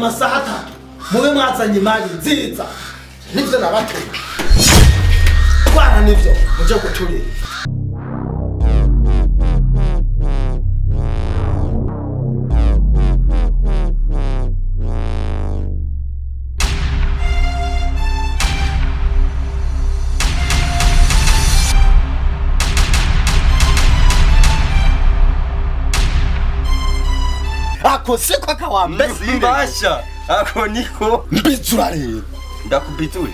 amasaha 3 mube mwazanye imari nziza nivyo nabateye kwana nivyo muje guturira ako siko akawambe sire Mbasha ako niko mbitsura rero ndakubitsure